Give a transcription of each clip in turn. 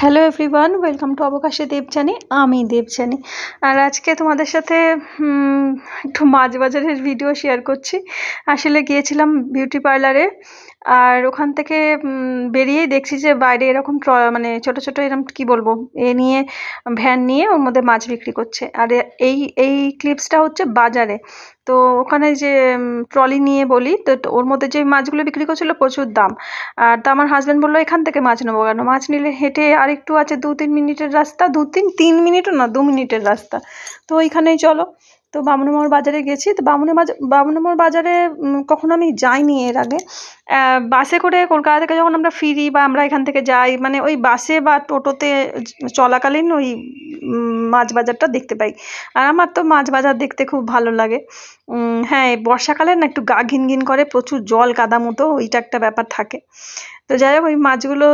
Hello everyone, welcome to অবকাশে দেবযানী। আমি দেবযানী। আর আজকে তোমাদের সাথে একটু মাছ বাজারের ভিডিও শেয়ার করছি। আসলে গিয়েছিলাম বিউটি পার্লারে, আর ওখান থেকে বেরিয়েই দেখছি যে বাইরে এরকম মানে ছোট ছোট এরকম কি বলবো নিয়ে ভ্যান নিয়ে ওর মধ্যে মাছ বিক্রি করছে। আর এই এই ক্লিপসটা হচ্ছে বাজারে। তো ওখানে যে ট্রলি নিয়ে বলি, তো ওর মধ্যে যে মাছগুলো বিক্রি করছিল প্রচুর দাম। আর তো আমার হাজব্যান্ড বললো এখান থেকে মাছ নেবো কেন, মাছ নিলে হেঁটে আর একটু আছে 2-3 মিনিটের রাস্তা, 3 মিনিটও না 2 মিনিটের রাস্তা। তো ওইখানেই চলো। তো বামুনমোড় বাজারে গেছি। তো বামুনমোড় বাজারে কখনো আমি যাইনি এর আগে। বাসে করে কলকাতা থেকে যখন আমরা ফিরি বা আমরা এখান থেকে যাই, মানে ওই বাসে বা টোটোতে চলাকালীন ওই মাছ বাজারটা দেখতে পাই। আর আমার তো মাছ বাজার দেখতে খুব ভালো লাগে। হ্যাঁ, বর্ষাকালে না একটু গা ঘিনঘিন করে, প্রচুর জল কাদা মতো, ওইটা একটা ব্যাপার থাকে। তো যাই হোক, ওই মাছগুলো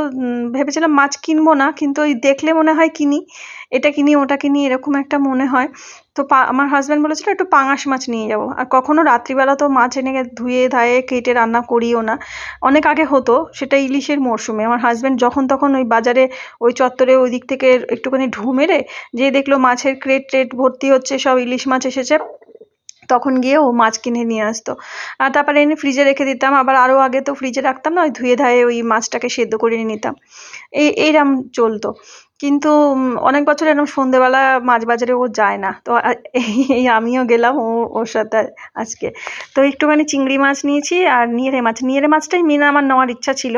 ভেবেছিলাম মাছ কিনবো না, কিন্তু ওই দেখলে মনে হয় কিনি, এটা কিনি ওটা কিনি এরকম একটা মনে হয়। তো আমার হাজব্যান্ড বলেছিল একটু পাঙাশ মাছ নিয়ে যাবো। আর কখনো রাত্রিবেলা তো মাছ এনে ধুয়ে ধায়ে কেটে রান্না করিও না। অনেক আগে হতো, সেটা ইলিশের মরশুমে আমার হাজব্যান্ড যখন তখন ওই বাজারে ওই চত্বরে ওই দিক থেকে একটুখানি ঢু মেরে যে দেখলো মাছের ক্রেট ভর্তি হচ্ছে, সব ইলিশ মাছ এসেছে, তখন গিয়ে ও মাছ কিনে নিয়ে আসতো। আর তারপরে এনে ফ্রিজে রেখে দিতাম। আবার আরও আগে তো ফ্রিজে রাখতাম না, ওই ধুয়ে ধায়ে ওই মাছটাকে সেদ্ধ করে নিতাম। এইরকম চলতো। কিন্তু অনেক বছর এরকম সন্ধেবেলা মাছ বাজারে ও যায় না। তো এই আমিও গেলাম ওর সাথে আজকে। তো একটুখানি চিংড়ি মাছ নিয়েছি আর নিয়েরে মাছটাই মেন আমার নেওয়ার ইচ্ছা ছিল।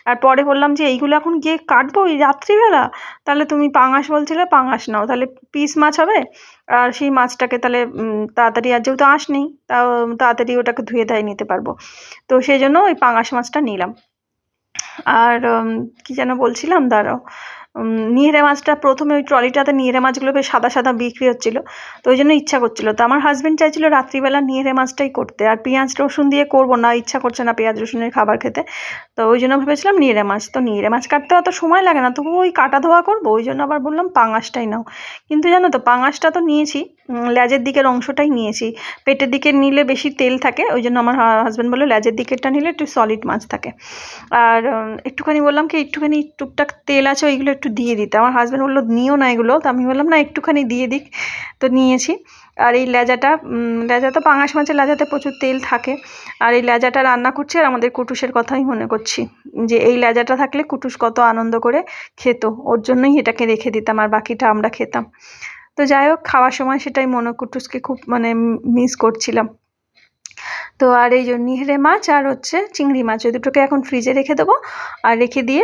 আর পরে বললাম যে এইগুলো এখন গিয়ে কাটবো এই রাত্রিবেলা, তাহলে তুমি পাঙাশ বলছিলে, পাঙাশ নাও, তাহলে পিস মাছ হবে। আর সেই মাছটাকে তাহলে তাড়াতাড়ি, আর যেহেতু আঁশ নেই, তাও তাড়াতাড়ি ওটাকে ধুয়ে ধায়ে নিতে পারবো। তো সেই জন্য ওই পাঙাশ মাছটা নিলাম। আর কি যেন বলছিলাম, দাঁড়াও। নিহেরে মাছটা প্রথমে ওই ট্রলিটাতে নিহেরে মাছগুলো বেশ সাদা সাদা বিক্রি হচ্ছিলো, তো ওই জন্য ইচ্ছা করছিল। তো আমার হাজব্যান্ড চাইছিল রাত্রিবেলা নিহেরে মাছটাই করতে, আর পেঁয়াজ রসুন দিয়ে করবো না, ইচ্ছা করছে না পেঁয়াজ রসুনের খাবার খেতে। তো ওই জন্য ভেবেছিলাম নিহেরে মাছ। তো নিহেরে মাছ কাটতে অত সময় লাগে না, তবু ওই কাটা ধোয়া করবো, ওই জন্য আবার বললাম পাঙাশটাই নাও। কিন্তু জানো তো, পাঙাশটা তো নিয়েছি, লেজের দিকের অংশটাই নিয়েছি। পেটের দিকে নিলে বেশি তেল থাকে, ওই জন্য আমার হাজব্যান্ড বললো লেজের দিকেরটা নিলে একটু সলিড মাছ থাকে। আর একটুখানি বললাম কি একটুখানি টুকটাক তেল আছে ওইগুলো একটু দিয়ে দিতে। আমার হাজব্যান্ড বললো নিও না এগুলো, তো আমি বললাম না একটুখানি দিয়ে দিক। তো নিয়েছি। আর এই লেজা তো পাঙাশ মাছের লেজাতে প্রচুর তেল থাকে। আর এই লেজাটা রান্না করছি, আর আমাদের কুটুসের কথাই মনে করছি যে এই লেজাটা থাকলে কুটুস কত আনন্দ করে খেত, ওর জন্যই এটাকে রেখে দিতাম আর বাকিটা আমরা খেতাম। তো যাই হোক, খাওয়ার সময় সেটাই কুটুসকে খুব মানে মিস করছিলাম। তো আর এই জন্য নিহেরে মাছ আর হচ্ছে চিংড়ি মাছ, ওই দুটোকে এখন ফ্রিজে রেখে দেবো। আর রেখে দিয়ে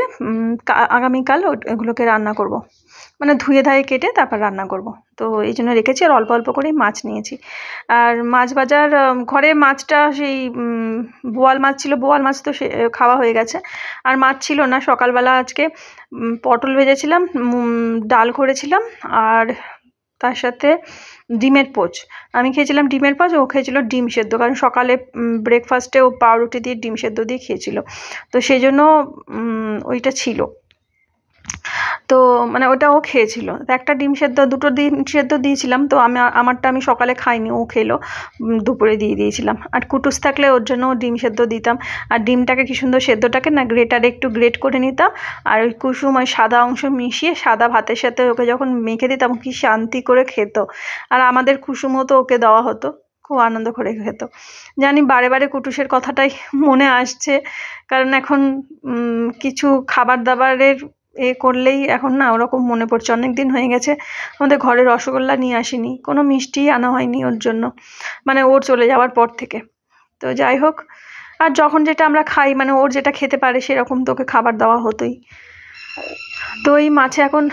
আগামীকাল ওগুলোকে রান্না করব, মানে ধুয়ে ধায়ে কেটে তারপর রান্না করব। তো এই জন্য রেখেছি, আর অল্প অল্প করেই মাছ নিয়েছি। আর মাছ বাজার ঘরে মাছটা সেই বোয়াল মাছ ছিল, বোয়াল মাছ তো সে খাওয়া হয়ে গেছে। আর মাছ ছিল না। সকালবেলা আজকে পটল ভেজেছিলাম, ডাল করেছিলাম, আর তার সাথে ডিমের পোচ। আমি খেয়েছিলাম ডিমের পোচ, ও খেয়েছিল ডিম সেদ্ধ, কারণ সকালে ব্রেকফাস্টে ও পাউরুটি দিয়ে ডিম সেদ্ধ দিয়ে খেয়েছিল। তো সেই জন্য ওইটা ছিল। তো মানে ওটাও খেয়েছিল। তো একটা ডিম সেদ্ধ, দুটো ডিম সেদ্ধ দিয়েছিলাম। তো আমারটা আমি সকালে খাইনি, ও খেলো, দুপুরে দিয়ে দিয়েছিলাম। আর কুটুস থাকলে ওর জন্য ডিম সেদ্ধ দিতাম। আর ডিমটাকে কি সুন্দর সেদ্ধটাকে না গ্রেটারে একটু গ্রেট করে নিতাম, আর ওই কুসুম ওই সাদা অংশ মিশিয়ে সাদা ভাতের সাথে ওকে যখন মেখে দিতাম, কি শান্তি করে খেত। আর আমাদের কুসুমও তো ওকে দেওয়া হতো, খুব আনন্দ করে খেত। জানি বারে বারে কুটুসের কথাটাই মনে আসছে, কারণ এখন কিছু খাবার দাবারের করলেই এখন না ওরকম মনে পড়ছে। অনেক দিন হয়ে গেছে আমাদের ঘরে রসগোল্লা নিয়ে আসিনি, কোনো মিষ্টি আনা হয়নি ওর জন্য, মানে ওর চলে যাওয়ার পর থেকে। তো যাই হোক, আর যখন যেটা আমরা খাই, মানে ওর যেটা খেতে পারে সেরকম তো ওকে খাবার দেওয়া হতোই। তো এই মাছে এখন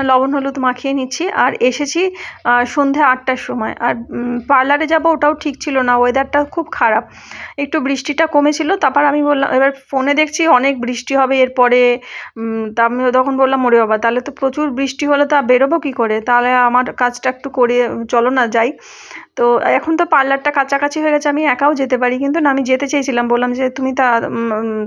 লবণ হলুদ মাখিয়ে নিচ্ছি। আর এসেছি সন্ধে 8টার সময়। আর পার্লারে যাব ওটাও ঠিক ছিল না, ওয়েদারটা খুব খারাপ, একটু বৃষ্টিটা কমেছিল। তারপর আমি বললাম, এবার ফোনে দেখছি অনেক বৃষ্টি হবে এরপরে। তা আমি তখন বললাম ওরে বাবা, তাহলে তো প্রচুর বৃষ্টি হলে তা বেরোবো কী করে, তাহলে আমার কাজটা একটু করে চলো না যাই। তো এখন তো পার্লারটা কাছাকাছি হয়ে গেছে, আমি একাও যেতে পারি, কিন্তু না আমি যেতে চেয়েছিলাম, বললাম যে তুমি তা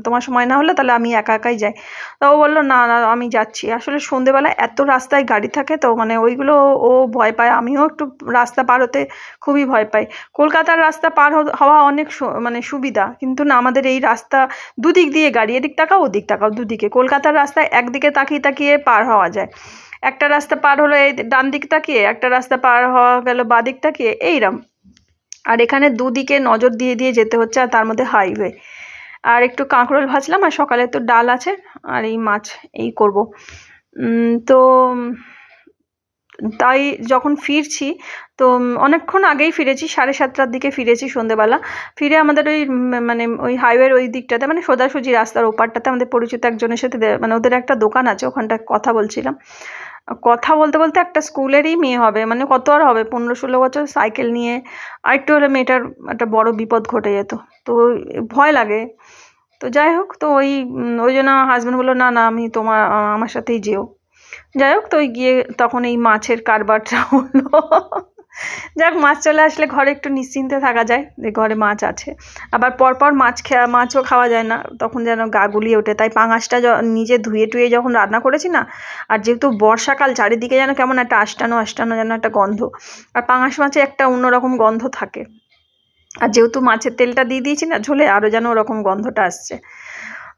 তোমার সময় না হলে তাহলে আমি একা একাই যাই। তো ও বললো না না আমি যাচ্ছি যাচ্ছি। আসলে সন্ধেবেলা এত রাস্তায় গাড়ি থাকে তো মানে ওইগুলো ও ভয় পায়, আমিও একটু রাস্তা পার হতে খুবই ভয় পাই। কলকাতার রাস্তা পার হওয়া অনেক মানে সুবিধা, কিন্তু না আমাদের এই রাস্তা দুদিক দিয়ে গাড়ি, এদিক তাকাও ওদিক তাকাও দুদিকে। কলকাতার রাস্তায় একদিকে তাকিয়ে তাকিয়ে পার হওয়া যায়, একটা রাস্তা পার হলো এই ডান দিক তাকিয়ে, একটা রাস্তা পার হওয়া গেল বাঁ দিক তাকিয়ে, এইরকম। আর এখানে দুদিকে নজর দিয়ে দিয়ে যেতে হচ্ছে, আর তার মধ্যে হাইওয়ে। আর একটু কাঁকরোল ভাজলাম, আর সকালে তো ডাল আছে, আর এই মাছ এই করব। তো তাই যখন ফিরছি তো অনেকক্ষণ আগেই ফিরেছি, 7:30টার দিকে ফিরেছি সন্ধেবেলা। ফিরে আমাদের ওই মানে ওই হাইওয়ের ওই দিকটাতে মানে সোজাসুজি রাস্তার ওপারটাতে আমাদের পরিচিত একজনের সাথে মানে ওদের একটা দোকান আছে, ওখানটায় কথা বলছিলাম। কথা বলতে বলতে একটা স্কুলেরই মেয়ে হবে, মানে কত আর হবে 15-16 বছর, সাইকেল নিয়ে। আর একটু হলে মেয়েটার একটা বড় বিপদ ঘটে যেত, তো ভয় লাগে। তো যাই হোক, তো ওই জন্য হাজব্যান্ড বললো না না আমি আমার সাথেই যেও। যাই হোক, তো ওই গিয়ে তখন এই মাছের কারবারটা হলো। যাক, মাছ চলে আসলে ঘরে একটু নিশ্চিন্তে থাকা যায় যে ঘরে মাছ আছে। আবার পরপর মাছও খাওয়া যায় না, তখন যেন গা গুলিয়ে ওঠে। তাই পাঙাশটা নিজে ধুয়ে টুয়ে যখন রান্না করেছি না, আর যেহেতু বর্ষাকাল চারিদিকে যেন কেমন একটা আষ্টানো আষ্টানো যেন একটা গন্ধ, আর পাঙাশ মাছে একটা অন্যরকম গন্ধ থাকে। আর যেহেতু মাছের তেলটা দিয়ে দিয়েছি না ঝোলে, আরও যেন ওরকম গন্ধটা আসছে।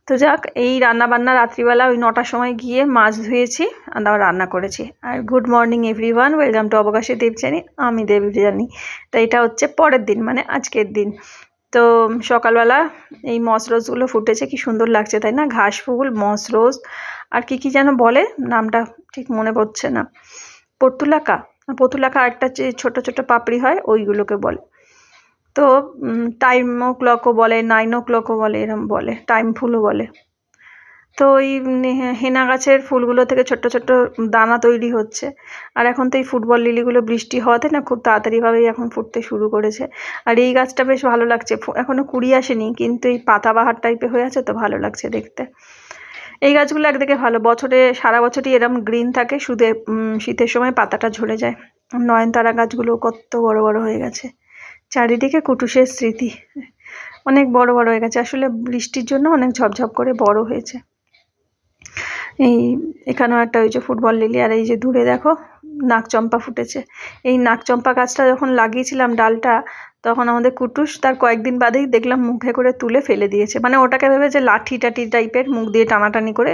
তো যাক, এই রান্নাবান্না রাত্রিবেলা ওই 9টার সময় গিয়ে মাছ ধুয়েছি আর আবার রান্না করেছি। আর good morning everyone, welcome to অবকাশে দেবযানী, আমি দেবযানী। তো এটা হচ্ছে পরের দিন, মানে আজকের দিন। তো সকালবেলা এই মস রোজগুলো ফুটেছে, কি সুন্দর লাগছে তাই না? ঘাস ফুল, মস রোজ, আর কি কি যেন বলে, নামটা ঠিক মনে পড়ছে না। পর্তুলাকা একটা যে ছোট ছোট পাপড়ি হয় ওইগুলোকে বলে। তো টাইম ও ক্লকও বলে, 9 o'clockও বলে, এরম বলে, টাইম ফুলও বলে। তো ওই হেনা গাছের ফুলগুলো থেকে ছোট্ট ছোট্ট দানা তৈরি হচ্ছে। আর এখন তো এই ফুটবল লিলিগুলো বৃষ্টি হওয়াতে না খুব তাড়াতাড়িভাবেই এখন ফুটতে শুরু করেছে। আর এই গাছটা বেশ ভালো লাগছে, এখনো কুড়ি আসেনি, কিন্তু এই পাতাবাহার টাইপের হয়ে আছে, তো ভালো লাগছে দেখতে। এই গাছগুলো একদিকে ভালো, বছরে সারা বছরই এরম গ্রিন থাকে, শুধু শীতের সময় পাতাটা ঝরে যায়। নয়নতারা গাছগুলো কত বড় বড় হয়ে গেছে, চারিদিকে কুটুসের স্মৃতি, অনেক বড় বড় হয়ে গেছে। আসলে বৃষ্টির জন্য অনেক ঝপঝপ করে বড় হয়েছে। এই এখানেও একটা ওই যে ফুটবল লিলি, আর এই যে দূরে দেখো নাকচম্পা ফুটেছে। এই নাকচম্পা গাছটা যখন লাগিয়েছিলাম ডালটা, তখন আমাদের কুটুস তার কয়েকদিন বাদেই দেখলাম মুখে করে তুলে ফেলে দিয়েছে। মানে ওটাকে ভেবে যে লাঠি টাঠি টাইপের মুখ দিয়ে টানাটানি করে,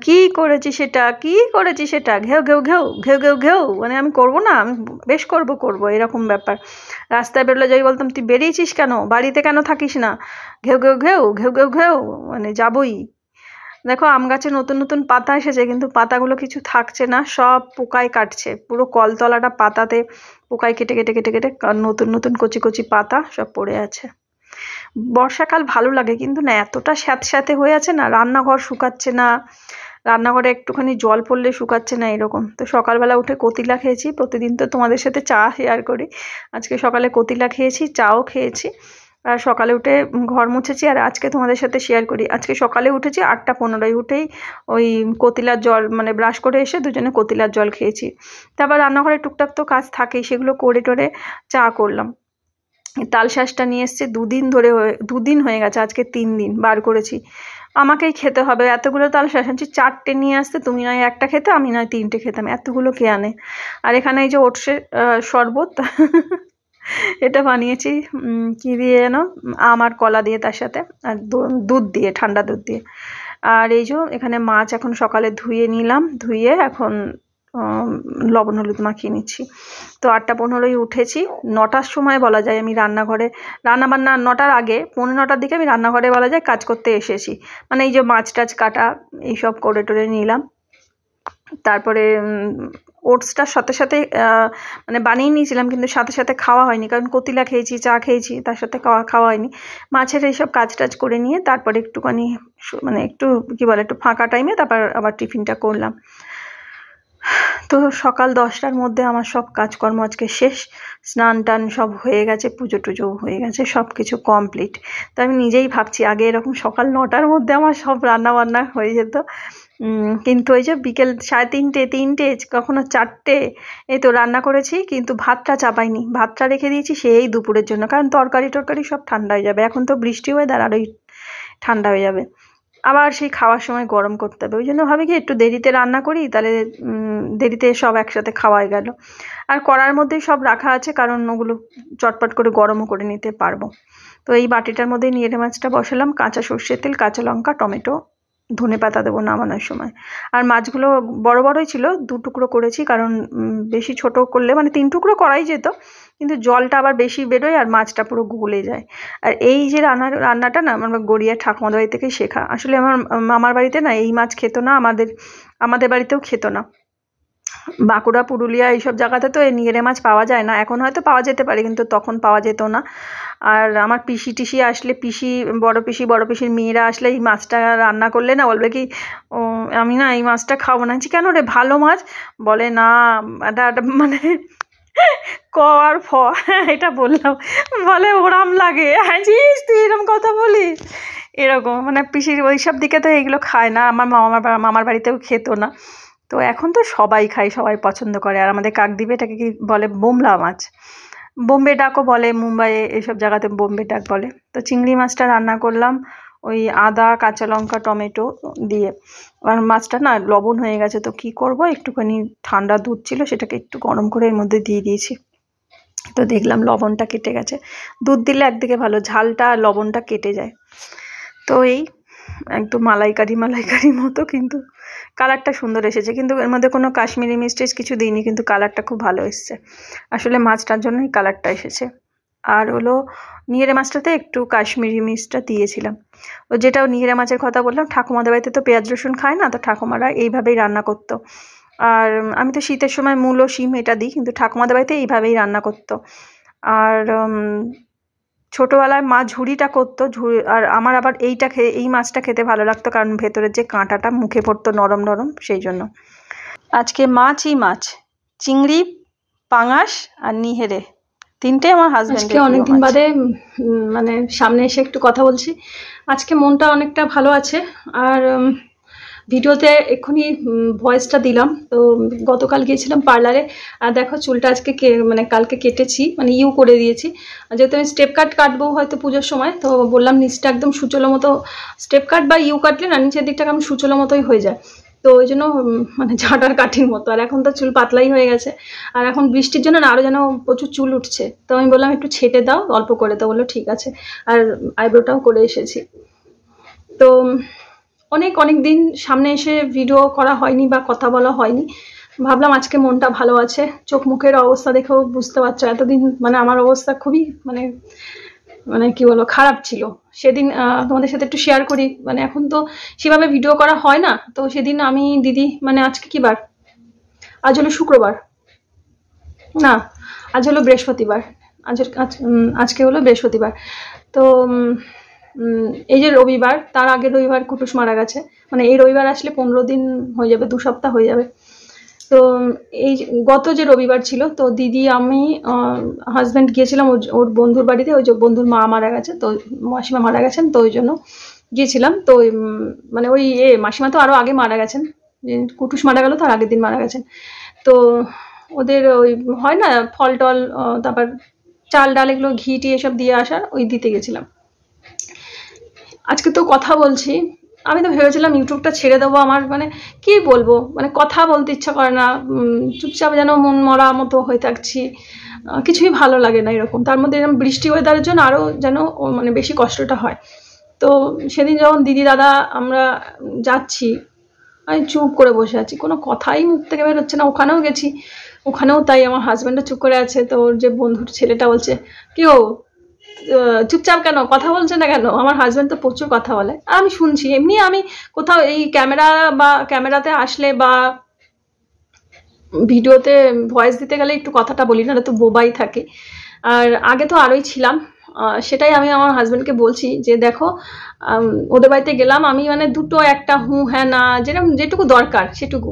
কি করেছি সেটা, কি করেছি সেটা, ঘেউ ঘেউ ঘেউ ঘেউ ঘেউ ঘেউ, মানে আমি করবো না, আমি বেশ করবো এরকম ব্যাপার। রাস্তায় বেরোলে যাই বলতাম তুই বেরিয়েছিস কেন, বাড়িতে কেন থাকিস না, ঘেউ ঘেউ ঘেউ ঘেউ ঘেউ ঘেউ, মানে যাবই। দেখো আম গাছে নতুন নতুন পাতা এসেছে, কিন্তু পাতাগুলো কিছু থাকছে না, সব পোকায় কাটছে, পুরো কলতলাটা পাতাতে পোকায় কেটে কেটে কেটে কেটে নতুন নতুন কচি কচি পাতা সব পড়ে আছে। বর্ষাকাল ভালো লাগে, কিন্তু না এতটা স্যাঁতস্যাঁতে হয়ে আছে না, রান্নাঘর শুকাচ্ছে না, রান্নাঘরে একটুখানি জল পড়লে শুকাচ্ছে না, এরকম। তো সকালবেলা উঠে কতিলা খেয়েছি, প্রতিদিন তো তোমাদের সাথে চা শেয়ার করি, আজকে সকালে কতিলা খেয়েছি, চাও খেয়েছি। আর সকালে উঠে ঘর মুছেছি, আর আজকে তোমাদের সাথে শেয়ার করি, আজকে সকালে উঠেছি 8টা 15 উঠেই ওই কতিলার জল মানে ব্রাশ করে এসে দুজনে কতিলার জল খেয়েছি। তারপর রান্নাঘরে টুকটাক তো কাজ থাকেই, সেগুলো করে টোরে চা করলাম। তালশাঁসটা নিয়ে এসছে, 2 দিন হয়ে গেছে, আজকে 3 দিন বার করেছি। আমাকেই খেতে হবে এতগুলো তালশাঁস, আনছি 4টে নিয়ে আসতে, তুমি নয় একটা খেতে, আমি নয় 3টে খেতাম, এতগুলো কে আনে। আর এখানে এই যে ওটসের শরবত এটা বানিয়েছি, কি দিয়ে যেন, আম আর কলা দিয়ে, তার সাথে আর দুধ দিয়ে, ঠান্ডা দুধ দিয়ে। আর এই যে এখানে মাছ এখন সকালে ধুয়ে নিলাম, ধুয়ে এখন লবণ হলুদ মাখিয়ে নিচ্ছি। তো 8টা 15 উঠেছি, 9টার সময় বলা যায় আমি রান্নাঘরে, রান্নাবান্না 9টার আগে 9:15 দিকে আমি রান্নাঘরে বলা যায় কাজ করতে এসেছি। মানে এই যে মাছ টাছ কাটা এইসব করে টোরে নিলাম। তারপরে ওটসটার সাথে সাথে মানে বানিয়ে নিয়েছিলাম, কিন্তু সাথে সাথে খাওয়া হয়নি, কারণ কতিলা খেয়েছি, চা খেয়েছি, তার সাথে খাওয়া হয়নি। মাছের এইসব কাজ টাজ করে নিয়ে তারপরে একটুখানি মানে একটু কী বলে, একটু ফাঁকা টাইমে তারপর আবার টিফিনটা করলাম। তো সকাল 10টার মধ্যে আমার সব কাজকর্ম আজকে শেষ, স্নান টান সব হয়ে গেছে, পুজো টুজো হয়ে গেছে, সব কিছু কমপ্লিট। তো আমি নিজেই ভাবছি আগে এরকম সকাল 9টার মধ্যে আমার সব রান্না বান্না হয়ে যেত, কিন্তু ওই যে বিকেল 3:30 কখনো 4টে এই তো রান্না করেছি, কিন্তু ভাতটা চাপাইনি, ভাতটা রেখে দিয়েছি সেই দুপুরের জন্য, কারণ তরকারি টরকারি সব ঠান্ডা হয়ে যাবে, এখন তো বৃষ্টি ওয়েদার, আর ওই ঠান্ডা হয়ে যাবে। আবার সেই খাওয়ার সময় গরম করতে হবে, ওই জন্য ভাবি কি একটু দেরিতে রান্না করি, তাহলে দেরিতে সব একসাথে খাওয়াই গেল। আর কড়ার মধ্যেই সব রাখা আছে, কারণ ওগুলো চটপট করে গরমও করে নিতে পারবো। তো এই বাটিটার মধ্যেই নিয়েরে মাছটা বসালাম, কাঁচা সর্ষের তেল, কাঁচা লঙ্কা, টমেটো, ধনেপাতা দেবো নামানোর সময়। আর মাছগুলো বড় বড়ই ছিল, 2 টুকরো করেছি, কারণ বেশি ছোট করলে মানে 3 টুকরো করাই যেত, কিন্তু জলটা আবার বেশি বেরোয় আর মাছটা পুরো গলে যায়। আর এই যে রান্নাটা না আমার গড়িয়া ঠাকুমাদের বাড়ি থেকেই শেখা। আসলে আমার মামার বাড়িতে না এই মাছ খেত না, আমাদের বাড়িতেও খেত না। বাঁকুড়া, পুরুলিয়া এইসব জায়গাতে তো এই নিগেরে মাছ পাওয়া যায় না, এখন হয়তো পাওয়া যেতে পারে, কিন্তু তখন পাওয়া যেত না। আর আমার পিসি টিসি আসলে, বড় পিসির মেয়েরা আসলে এই মাছটা রান্না করলে না বলবে কি, ও আমি না এই মাছটা খাবো না। কেন রে, ভালো মাছ? বলে না, এটা মানে ক আর ফ এটা বললাম, বলে ওরম লাগে। হ্যাঁ তুই এরকম কথা বলিস, এরকম মানে পিসির ওইসব দিকে তো এইগুলো খায় না, আমার মামার বাড়িতেও খেত না। তো এখন তো সবাই খায়, সবাই পছন্দ করে। আর আমাদের কাকদ্বীপে এটাকে কি বলে, বোমলা মাছ, বোম্বে ডাকও বলে, মুম্বাইয়ে এইসব জায়গাতে বোম্বে ডাক বলে। তো চিংড়ি মাছটা রান্না করলাম ওই আদা, কাঁচা লঙ্কা, টমেটো দিয়ে। আর মাছটা না লবণ হয়ে গেছে, তো কি করব, একটুখানি ঠান্ডা দুধ ছিল, সেটাকে একটু গরম করে এর মধ্যে দিয়ে দিয়েছি। তো দেখলাম লবণটা কেটে গেছে। দুধ দিলে একদিকে ভালো, ঝালটা আর লবণটা কেটে যায়। তো এই একদম মালাইকারি মতো, কিন্তু কালারটা সুন্দর এসেছে। কিন্তু এর মধ্যে কোনো কাশ্মীরি মিষ্টি কিছু দিইনি, কিন্তু কালারটা খুব ভালো এসেছে। আসলে মাছটার জন্যই কালারটা এসেছে। আর হলো নিহেরে মাছটাতে একটু কাশ্মীরি মির্চটা দিয়েছিলাম। ও যেটাও নিহেরে মাছের কথা বললাম, ঠাকুমাদের বাড়িতে তো পেঁয়াজ রসুন খায় না, তো ঠাকুমারা এইভাবেই রান্না করতো। আর আমি তো শীতের সময় মূলো, শিম এটা দিই, কিন্তু ঠাকুমাদের বাড়িতে এইভাবেই রান্না করতো। আর ছোটোবেলায় মা ঝুড়িটা করতো, আর আমার আবার এই মাছটা খেতে ভালো লাগতো, কারণ ভেতরের যে কাঁটাটা মুখে পড়তো নরম নরম, সেই জন্য। আজকে মাছই মাছ, চিংড়ি, পাঙাশ আর নিহেরে, তিনটে আমার হাজবেন্ডের। আজকে অনেকদিন বাদে মানে সামনে এসে একটু কথা বলছি। আজকে মনটা অনেকটা ভালো আছে। আর ভিডিওতে এক্ষুনি ভয়েসটা দিলাম। তো গতকাল গিয়েছিলাম পার্লারে, আর দেখো চুলটা আজকে মানে কালকে কেটেছি, মানে ইউ করে দিয়েছি। যেহেতু আমি স্টেপ কাট কাটবো হয়তো পুজোর সময়, তো বললাম নিচটা একদম সুচলো মতো, স্টেপ কাট বা ইউ কাটলে না নিচের দিকটা কেমন সুচলো মতোই হয়ে যায়, তো ওই জন্য মানে ঝাঁটার কাঠির মতো। আর এখন তো চুল পাতলাই হয়ে গেছে, আর এখন বৃষ্টির জন্য না আরও যেন প্রচুর চুল উঠছে। তো আমি বললাম একটু ছেটে দাও অল্প করে, তো বললো ঠিক আছে। আর আইব্রোটাও করে এসেছি। তো অনেক দিন সামনে এসে ভিডিও করা হয়নি বা কথা বলা হয়নি, ভাবলাম আজকে মনটা ভালো আছে। চোখ মুখের অবস্থা দেখেও বুঝতে পারছো, এতদিন মানে আমার অবস্থা খুবই মানে কি বলবো, খারাপ ছিল। সেদিন তোমাদের সাথে একটু শেয়ার করি, মানে এখন তো সেভাবে ভিডিও করা হয় না। তো সেদিন আমি দিদি, মানে আজকে কি বার, আজ হলো শুক্রবার, না আজ হলো বৃহস্পতিবার, আজকে হলো বৃহস্পতিবার। তো এই যে রবিবার, তার আগের রবিবার কুটুস মারা গেছে, মানে এই রবিবার আসলে 15 দিন হয়ে যাবে, 2 সপ্তাহ হয়ে যাবে। তো এই গত যে রবিবার ছিল, তো দিদি, আমি, হাজব্যান্ড গিয়েছিলাম ওর বন্ধুর বাড়িতে। ওই যে বন্ধুর মা মারা গেছে, তো মাসিমা মারা গেছেন, তো ওই জন্য গিয়েছিলাম। তো মানে ওই মাসিমা তো আরও আগে মারা গেছেন, কুটুস মারা গেল তার আগের দিন মারা গেছেন। তো ওদের ওই হয় না ফল টল, তারপর চাল ডাল এগুলো, ঘি টি এসব দিয়ে আসার, ওই দিতে গেছিলাম। আজকে তো কথা বলছি, আমি তো ভেবেছিলাম ইউটিউবটা ছেড়ে দেবো। আমার মানে কি বলবো, মানে কথা বলতে ইচ্ছা করে না, চুপচাপ যেন মন মরা মতো হয়ে থাকছি, কিছুই ভালো লাগে না এরকম। তার মধ্যে এরকম বৃষ্টি ওয়েদারের জন্য আরও যেন মানে বেশি কষ্টটা হয়। তো সেদিন যখন দিদি দাদা আমরা যাচ্ছি, আমি চুপ করে বসে আছি, কোনো কথাই মুখ থেকে বের হচ্ছে না। ওখানেও গেছি, ওখানেও তাই, আমার হাজব্যান্ডও চুপ করে আছে। তো ওর যে বন্ধুর ছেলেটা বলছে, কি ও চুপচাপ কেন, কথা বলছে না কেন? আমার হাজব্যান্ড তো প্রচুর কথা বলে, আমি শুনছি। এমনি আমি কোথাও এই ক্যামেরাতে আসলে বা ভিডিওতে ভয়েস দিতে গেলে একটু কথাটা বলি, না তো বোবাই থাকে। আর আগে তো আরোই ছিলাম, সেটাই আমি আমার হাজব্যান্ডকে বলছি যে দেখো, ওদের বাড়িতে গেলাম আমি, মানে দুটো একটা হ্যাঁ না, যেটুকু দরকার সেটুকু।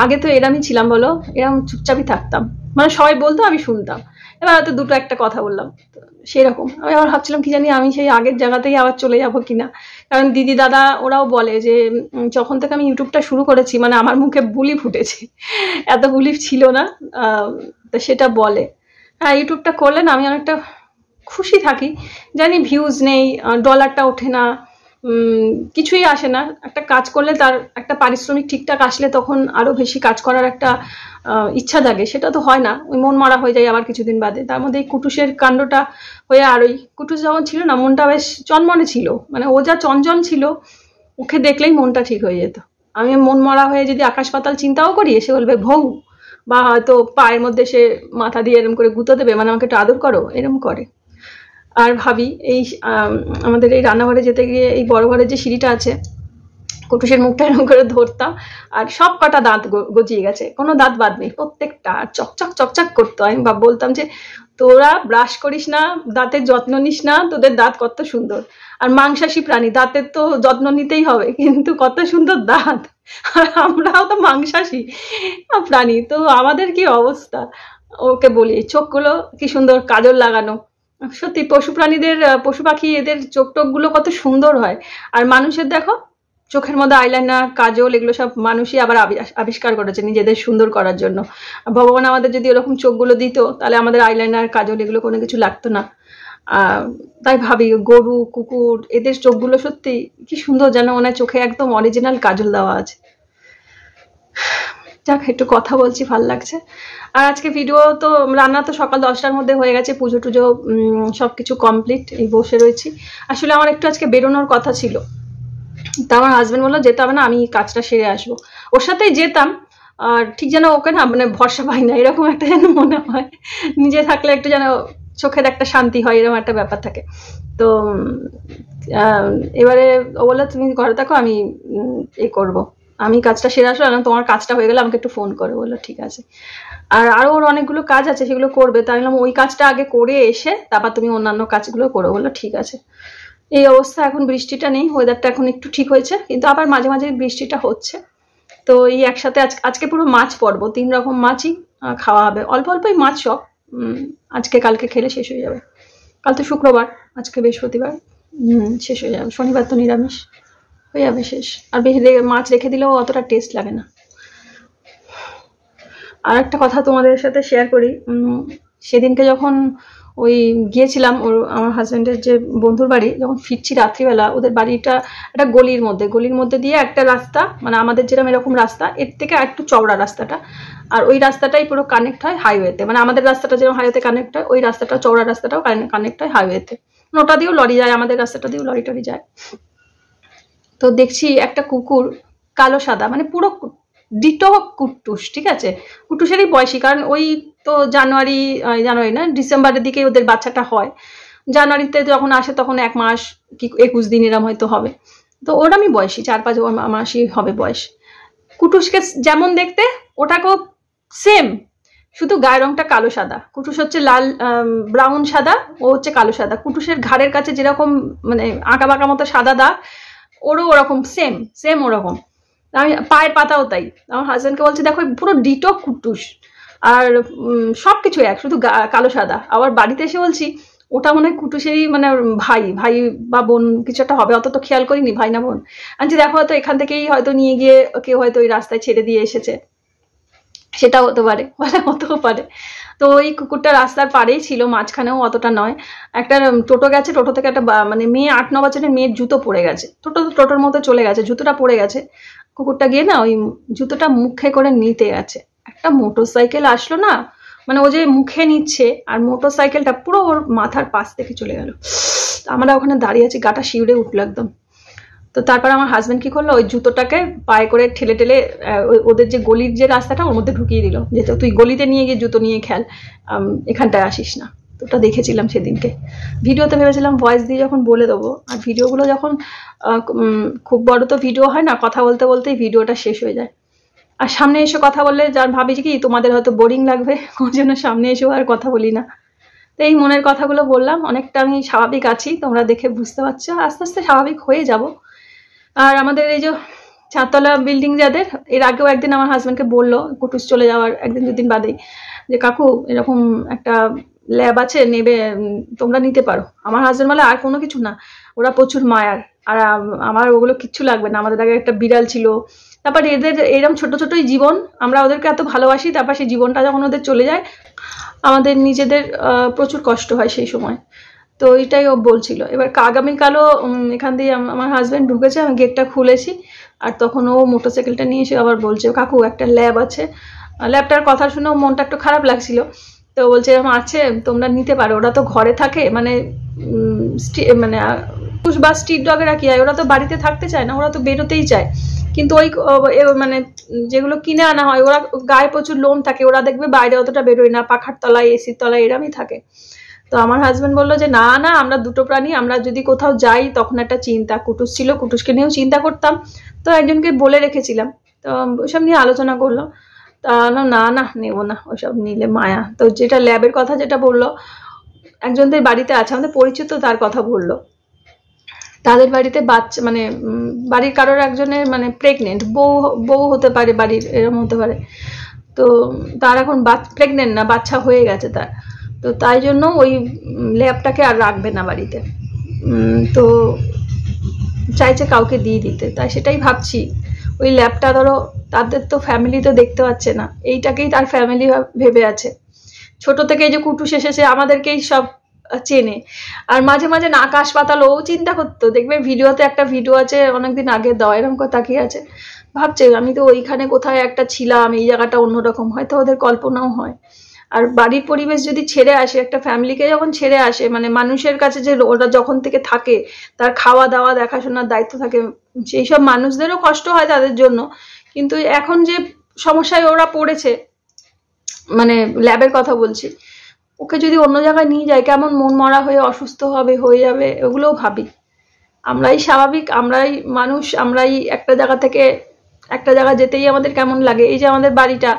আগে তো এরমই ছিলাম বলো, এরম চুপচাপই থাকতাম, মানে সবাই বলতো আমি শুনতাম। এবার হয়তো দুটো একটা কথা বললাম, সেরকম। আমি আবার ভাবছিলাম কি জানি আমি সেই আগের জায়গাতেই আবার চলে যাবো কিনা। কারণ দিদি দাদা ওরাও বলে যে যখন থেকে আমি ইউটিউবটা শুরু করেছি, মানে আমার মুখে বুলি ফুটেছে, এত বুলি ছিল না। তো সেটা বলে, হ্যাঁ ইউটিউবটা করলে না আমি অনেকটা খুশি থাকি। জানি ভিউজ নেই, ডলারটা ওঠে না, কিছুই আসে না। একটা কাজ করলে তার একটা পারিশ্রমিক ঠিকঠাক আসলে তখন আরো বেশি কাজ করার একটা ইচ্ছা জাগে, সেটা তো হয় না, ওই মন মারা হয়ে যায় আবার কিছুদিন বাদে। তার মধ্যে এই কুটুসের কাণ্ডটা হয়ে আরোই, কুটুস যখন ছিল না মনটা বেশ চনমনে ছিল, মানে ও যা চঞ্চল ছিল ওকে দেখলেই মনটা ঠিক হয়ে যেত। আমি মন মরা হয়ে যদি আকাশ পাতাল চিন্তাও করি এসে বলবে ভৌ, বা হয়তো পায়ের মধ্যে সে মাথা দিয়ে এরম করে গুঁতো দেবে, মানে আমাকে একটু আদর করো, এরম করে। আর ভাবি এই আমাদের এই রান্নাঘরে যেতে গিয়ে এই বড় ঘরের যে সিঁড়িটা আছে, কুটুসের মুখটা এরকম করে ধরতাম আর সব কটা দাঁত গজিয়ে গেছে, কোনো দাঁত বাদ নেই, প্রত্যেকটা চকচক চকচক করতো। আমি বলতাম যে তোরা ব্রাশ করিস না, দাঁতের যত্ন নিস না, তোদের দাঁত কত সুন্দর। আর মাংসাশী প্রাণী, দাঁতের তো যত্ন নিতেই হবে, কিন্তু কত সুন্দর দাঁত, আর আমরাও তো মাংসাশী প্রাণী, তো আমাদের কি অবস্থা। ওকে বলি চোখগুলো কি সুন্দর কাজল লাগানো, সত্যি পশু প্রাণীদের, পশু পাখি এদের চোখ টোকগুলো কত সুন্দর হয়। আর মানুষের দেখো চোখের মধ্যে আইলাইনার কাজল এগুলো সব মানুষই আবার আবিষ্কার করেছে নিজেদের সুন্দর করার জন্য। ভগবান আমাদের যদি এরকম চোখগুলো দিত তাহলে আমাদের আইলাইনার কাজল এগুলো কোনো কিছু লাগতো না। তাই ভাবি গরু কুকুর এদের চোখগুলো সত্যি কি সুন্দর, যেন মনে হয় চোখে একদম অরিজিনাল কাজল দেওয়া আছে। যাক, একটু কথা বলছি, ভাল লাগছে। আর আজকে ভিডিও তো রান্না তো সকাল 10টার মধ্যে হয়ে গেছে, পুজো টুজো সব কিছু কমপ্লিট, এই বসে রয়েছি। আসলে আমার একটু আজকে বেরোনোর কথা ছিল, তা আমার হাজব্যান্ড বললো যেতে হবে না, আমি কাজটা সেরে আসবো। ওর সাথেই যেতাম, আর ঠিক যেন ওকে না মানে ভরসা পাই না, এরকম একটা যেন মনে হয়, নিজে থাকলে একটু যেন চোখের একটা শান্তি হয়, এরকম একটা ব্যাপার থাকে। তো এবারে ও বললো তুমি ঘরে থাকো, আমি এই করবো, আমি কাজটা সেরে আসবো, তোমার কাজটা হয়ে গেলে আমাকে একটু ফোন করো। বললো ঠিক আছে। আর আরো ওর অনেকগুলো কাজ আছে সেগুলো করবে, তাই বললাম ওই কাজটা আগে করে এসে তারপর তুমি অন্যান্য কাজগুলো করো। বললো ঠিক আছে। এই অবস্থা, এখন বৃষ্টিটা নেই, ওয়েদারটা এখন একটু ঠিক হয়েছে, কিন্তু আবার মাঝে মাঝে বৃষ্টিটা হচ্ছে। তো এই একসাথে আজকে পুরো মাছ পর্ব, 3 রকম মাছই খাওয়া হবে, অল্প অল্পই মাছ সব, আজকে কালকে খেলে শেষ হয়ে যাবে। কাল তো শুক্রবার, আজকে বৃহস্পতিবার, শেষ হয়ে যাবে। শনিবার তো নিরামিষ, হয়ে যাবে শেষ। আর বেশি মাছ রেখে দিলেও অতটা টেস্ট লাগে না। আর একটা কথা তোমাদের সাথে শেয়ার করি, সেদিনকে যখন ওই গিয়েছিলাম আমার হাজব্যান্ডের যে বন্ধুর বাড়ি, যখন ফিরছি রাত্রিবেলা, ওদের বাড়িটা একটা গলির মধ্যে দিয়ে একটা রাস্তা, মানে আমাদের যেরকম এরকম রাস্তা, এর থেকে একটু চওড়া রাস্তাটা, আর ওই রাস্তাটাই পুরো কানেক্ট হয় হাইওয়েতে, মানে আমাদের রাস্তাটা যেরকম হাইওয়েতে কানেক্ট হয়, ওই রাস্তাটা চওড়া রাস্তাটাও কানেক্ট হয় হাইওয়েতে। ওটা দিয়েও লরি যায়, আমাদের রাস্তাটা দিয়েও লরি টরি যায়। তো দেখছি একটা কুকুর কালো সাদা, মানে পুরো ডিটো কুট্টুস, ঠিক আছে, কুট্টুসেরই বয়সী, কারণ ওই তো জানুয়ারি না ডিসেম্বরের দিকে ওদের বাচ্চাটা হয়, জানুয়ারিতে যখন আসে তখন 1 মাস কি 21 দিন এরম হয়তো হবে। তো ওরমই বয়সী, 4-5 মাসই হবে বয়স। কুটুসকে যেমন দেখতে ওটাকেও সেম, শুধু গায়ের রংটা কালো সাদা। কুটুস হচ্ছে লাল ব্রাউন সাদা, ও হচ্ছে কালো সাদা। কুটুসের ঘাড়ের কাছে যেরকম মানে আঁকা বাঁকা মতো সাদা দাগ, ওরও ওরকম সেম ওরকম। আমি পায়ের পাতাও তাই। আমার হাজব্যান্ডকে বলছি দেখো পুরো ডিটো কুটুস, আর সব কিছু এক, শুধু কালো সাদা। আবার বাড়িতে এসে বলছি ওটা মনে হয় কুটুসেরই মানে ভাই বা বোন কিছু একটা হবে, অত তো খেয়াল করিনি ভাই না বোন। আনছি দেখো হয়তো এখান থেকেই হয়তো নিয়ে গিয়ে কেউ হয়তো ওই রাস্তায় ছেড়ে দিয়ে এসেছে, সেটাও হতে পারে, হতেও পারে। তো ওই কুকুরটা রাস্তার পাড়েই ছিল, মাঝখানেও অতটা নয়। একটা টোটো গেছে, টোটো থেকে একটা মানে মেয়ে 8-9 বছরের মেয়ের জুতো পড়ে গেছে, টোটোর মতো চলে গেছে, জুতোটা পড়ে গেছে। কুকুরটা গিয়ে না ওই জুতোটা মুখে করে নিতে গেছে, একটা মোটরসাইকেল আসলো না, মানে ও যে মুখে নিচ্ছে আর মোটরসাইকেলটা পুরো ওর মাথার পাশ থেকে চলে গেল। আমরা ওখানে দাঁড়িয়ে আছি, গাটা শিউরে উঠলো একদম। তো তারপর আমার হাজব্যান্ড কি করলো, ওই জুতোটাকে পায়ে করে ঠেলে ওদের যে গলির যে রাস্তাটা ওর মধ্যে ঢুকিয়ে দিল, যে তুই গলিতে নিয়ে গিয়ে জুতো নিয়ে খেল, এখানটায় আসিস না। তো ওটা দেখেছিলাম সেদিনকে ভিডিওতে, ভেবেছিলাম ভয়েস দিয়ে যখন বলে দেবো। আর ভিডিওগুলো যখন খুব বড় তো ভিডিও হয় না, কথা বলতে বলতেই ভিডিওটা শেষ হয়ে যায়। আর সামনে এসে কথা বললে যার ভাবি কি তোমাদের হয়তো বোরিং লাগবে, ওই জন্য সামনে এসেও আর কথা বলি না। তো এই মনের কথাগুলো বললাম, অনেকটা আমি স্বাভাবিক আছি, তোমরা দেখে বুঝতে পারছো, আস্তে আস্তে স্বাভাবিক হয়ে যাব। আর আমাদের এই যে 4তলা বিল্ডিং যাদের, এর আগেও একদিন আমার হাজব্যান্ডকে বললো কুটুস চলে যাওয়ার 1-2 দিন বাদেই, যে কাকু এরকম একটা ল্যাব আছে, নেবে, তোমরা নিতে পারো। আমার হাজব্যান্ড বলে আর কোনো কিছু না, ওরা প্রচুর মায়ার, আর আমার ওগুলো কিচ্ছু লাগবে না। আমাদের আগে একটা বিড়াল ছিল, তারপর এদের এরকম ছোট ছোটই জীবন, আমরা ওদেরকে এত ভালোবাসি, তারপর সেই জীবনটা যখন ওদের চলে যায় আমাদের নিজেদের প্রচুর কষ্ট হয় সেই সময়। তো ওইটাই ও বলছিল। এবার আগামীকালও এখান দিয়ে আমার হাজব্যান্ড ঢুকেছে, আমি গেটটা খুলেছি, আর তখন ও মোটরসাইকেলটা নিয়ে এসে আবার বলছে কাকু একটা ল্যাব আছে। ল্যাবটার কথা শুনে মনটা একটু খারাপ লাগছিল, তো বলছে এরকম আছে তোমরা নিতে পারো। ওরা তো ঘরে থাকে, মানে মানে বা স্ট্রিট ডগেরা কি হয়, ওরা তো বাড়িতে থাকতে চায় না, ওরা তো বেরোতেই চায়। কিন্তু ওই মানে যেগুলো কিনে আনা হয় ওরা গায়ে প্রচুর লোম থাকে, ওরা দেখবে বাইরে অতটা বেরোয় না, পাখার তলায় এসির তলায় এরমই থাকে। তো আমার হাজব্যান্ড বললো যে না না, আমরা দুটো প্রাণী, আমরা যদি কোথাও যাই তখন একটা চিন্তা, কুটুস ছিল, কুটুসকে নিয়েও চিন্তা করতাম, তো একজনকে বলে রেখেছিলাম। তো ওইসব নিয়ে আলোচনা করলো, তা না না নেবো না, ওইসব নিলে মায়া। তো যেটা ল্যাবের কথা যেটা বললো, একজনদের বাড়িতে আছে আমাদের পরিচিত, তার কথা বললো, তাদের বাড়িতে বাচ্চা, মানে বাড়ির কারোর একজনের মানে প্রেগনেন্ট, বউ হতে পারে বাড়ির, এরকম হতে পারে। তো তার এখন প্রেগনেন্ট না, বাচ্চা হয়ে গেছে তার। তো তাই জন্য ওই ল্যাবটাকে আর রাখবে না বাড়িতে, তো চাইছে কাউকে দিয়ে দিতে। তাই সেটাই ভাবছি, ওই ল্যাবটা ধরো তাদের তো ফ্যামিলি তো দেখতে পাচ্ছে না, এইটাকেই তার ফ্যামিলি ভেবে আছে। ছোট থেকে এই যে কুটুস এসেছে আমাদেরকেই সব চেনে, আর মাঝে মাঝে নাক হাসপাতাল ও চিন্তা করতো, দেখবে ভিডিওতে একটা ভিডিও আছে অনেকদিন আগে দেওয়া, এরকম করে তাকিয়ে আছে, ভাবছে আমি তো ওইখানে কোথায় একটা ছিলাম, এই জায়গাটা অন্যরকম, হয়তো ওদের কল্পনাও হয়। আর বাড়ির পরিবেশ যদি ছেড়ে আসে, একটা ফ্যামিলিকে যখন ছেড়ে আসে, মানে মানুষের কাছে যে ওরা যখন থেকে থাকে, তার খাওয়া দাওয়া দেখাশোনার দায়িত্ব থাকে, সেই সব মানুষদেরও কষ্ট হয় তাদের জন্য। কিন্তু এখন যে সমস্যায় ওরা পড়েছে, মানে ল্যাবের কথা বলছি, ওকে যদি অন্য জায়গায় নিয়ে যায় কেমন মন মরা হয়ে অসুস্থ হবে, হয়ে যাবে, ওগুলোও ভাবি। আমরাই স্বাভাবিক, আমরাই মানুষ, আমরাই একটা জায়গা থেকে একটা জায়গা যেতেই আমাদের কেমন লাগে। এই যে আমাদের বাড়িটা,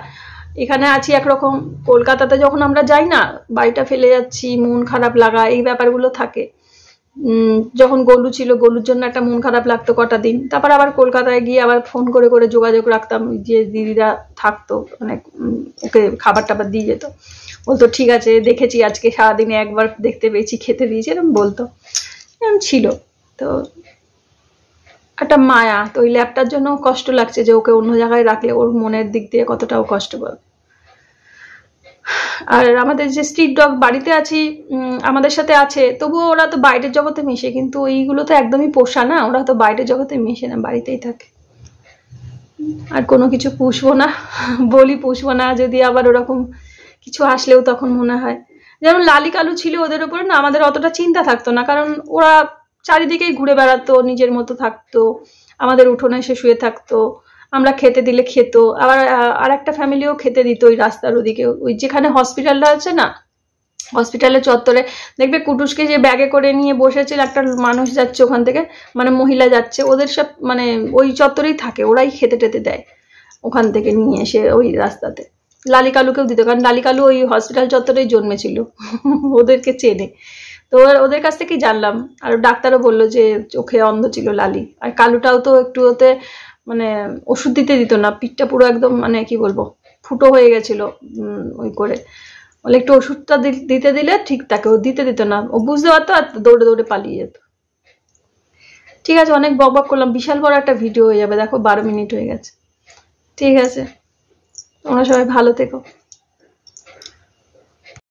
এখানে আছি একরকম, কলকাতাতে যখন আমরা যাই না, বাড়িটা ফেলে যাচ্ছি, মন খারাপ লাগা, এই ব্যাপারগুলো থাকে। যখন গলু ছিল, গলুর জন্য একটা মন খারাপ লাগতো কটা দিন, তারপর আবার কলকাতায় গিয়ে আবার ফোন করে করে যোগাযোগ রাখতাম, যে দিদিরা থাকতো, মানে ওকে খাবার টাবার দিয়ে যেত, বলতো ঠিক আছে দেখেছি, আজকে সারাদিনে একবার দেখতে পেয়েছি, খেতে দিয়েছি, এরকম বলতো, এরকম ছিল। তো একটা মায়া। তো ওই ল্যাবটার জন্য কষ্ট লাগছে যে ওকে অন্য জায়গায় রাখলে ওর মনের দিক দিয়ে কতটাও কষ্ট পাবে। আর আমাদের যে স্ট্রিট ডগ বাড়িতে আছি, আমাদের সাথে আছে, তবুও ওরা তো বাইরের জগতে মিশে, কিন্তু এইগুলো তো একদমই পোষা না, ওরা তো বাইরের জগতে মিশে না, বাড়িতেই থাকে। আর কোনো কিছু পুষবো না, বলি পুষবো না, যদি আবার ওরকম কিছু আসলেও তখন মনে হয়, যেমন লালি কালু ছিল, ওদের উপরে না আমাদের অতটা চিন্তা থাকতো না, কারণ ওরা চারিদিকেই ঘুরে বেড়াতো, নিজের মতো থাকতো, আমাদের উঠোনে এসে শুয়ে থাকতো, আমরা খেতে দিলে খেত, আবার আর একটা ফ্যামিলিও খেতে দিত ওই রাস্তার ওদিকে, ওই যেখানে হসপিটালটা আছে না, হসপিটালের চত্বরে দেখবে কুটুসকে যে ব্যাগে করে নিয়ে বসেছিল, একটা মানুষ যাচ্ছে ওখান থেকে, মানে মহিলা যাচ্ছে, ওদের সব মানে ওই চত্বরেই থাকে, ওরাই খেতে টেতে দেয় ওখান থেকে নিয়ে এসে ওই রাস্তাতে। লালি কালুকেও দিত, কারণ লালি কালু ওই হসপিটাল চত্বরেই জন্মেছিল, ওদেরকে চেনে। তো ওদের কাছ থেকেই জানলাম, আর ডাক্তারও বললো যে চোখে অন্ধ ছিল লালি। আর কালুটাও তো একটু ওতে মানে ওষুধ দিতে দিত না, পিঠটা পুরো একদম মানে কি বলবো ফুটো হয়ে গেছিল, ওই করে বলে একটু ওষুধটা দিতে দিলে ঠিক থাকে, ও দিতে দিত না, ও বুঝতে পারতো আর দৌড়ে দৌড়ে পালিয়ে যেত। ঠিক আছে, অনেক বক বক করলাম, বিশাল বড় একটা ভিডিও হয়ে যাবে, দেখো 12 মিনিট হয়ে গেছে। ঠিক আছে, তোমরা সবাই ভালো থেকো।